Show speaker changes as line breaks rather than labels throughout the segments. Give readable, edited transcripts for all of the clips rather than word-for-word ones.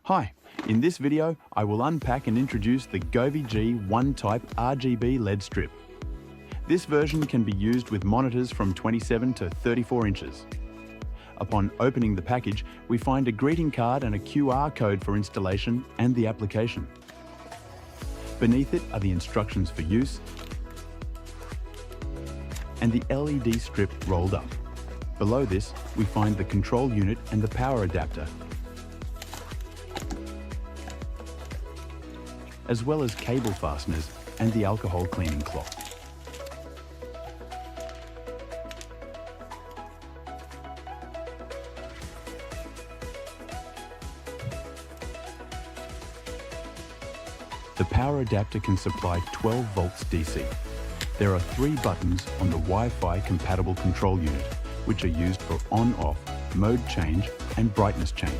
Hi, in this video I will unpack and introduce the Govee G1 type RGB LED strip. This version can be used with monitors from 27 to 34 inches. Upon opening the package, we find a greeting card and a QR code for installation and the application. Beneath it are the instructions for use and the LED strip rolled up. Below this, we find the control unit and the power adapter, as well as cable fasteners and the alcohol cleaning cloth. The power adapter can supply 12 volts DC. There are 3 buttons on the Wi-Fi compatible control unit, which are used for on-off, mode change and brightness change.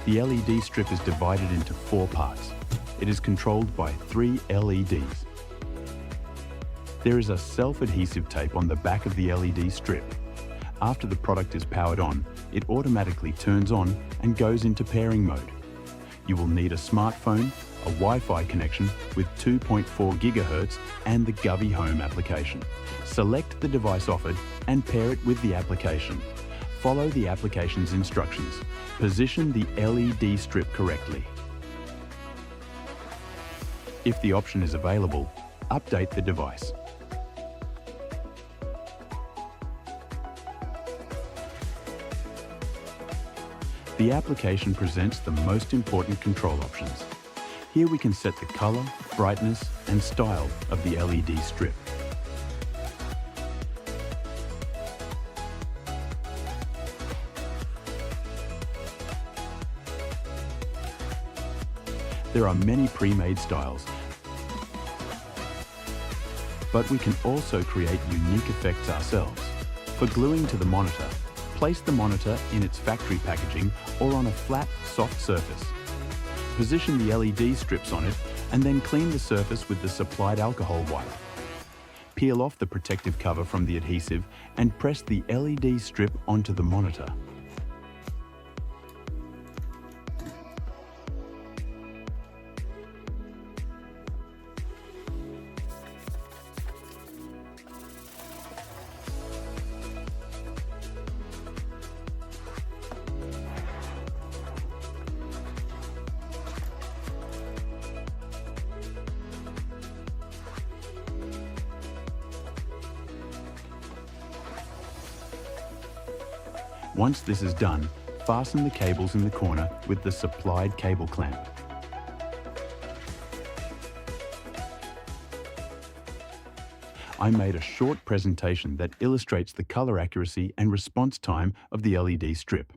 The LED strip is divided into 4 parts. It is controlled by 3 LEDs. There is a self-adhesive tape on the back of the LED strip. After the product is powered on, it automatically turns on and goes into pairing mode. You will need a smartphone, a Wi-Fi connection with 2.4 GHz and the Govee Home application. Select the device offered and pair it with the application. Follow the application's instructions. Position the LED strip correctly. If the option is available, update the device. The application presents the most important control options. Here we can set the color, brightness, and style of the LED strip. There are many pre-made styles, but we can also create unique effects ourselves. For gluing to the monitor, place the monitor in its factory packaging or on a flat, soft surface. Position the LED strips on it and then clean the surface with the supplied alcohol wipe. Peel off the protective cover from the adhesive and press the LED strip onto the monitor. Once this is done, fasten the cables in the corner with the supplied cable clamp. I made a short presentation that illustrates the color accuracy and response time of the LED strip.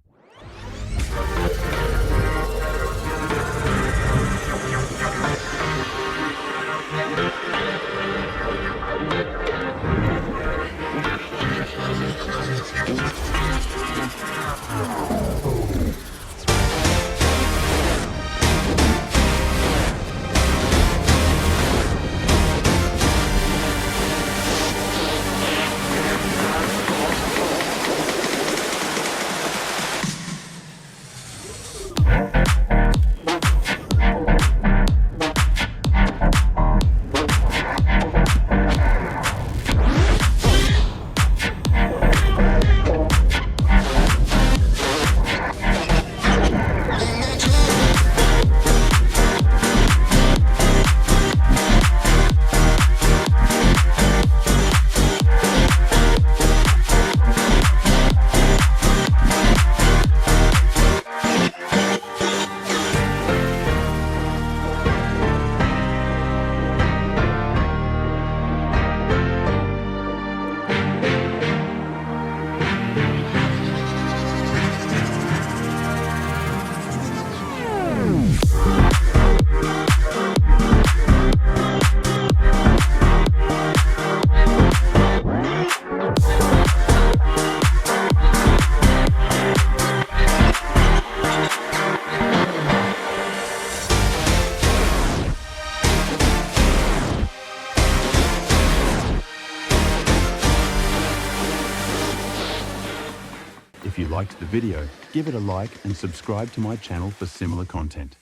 you liked the video, give it a like and subscribe to my channel for similar content.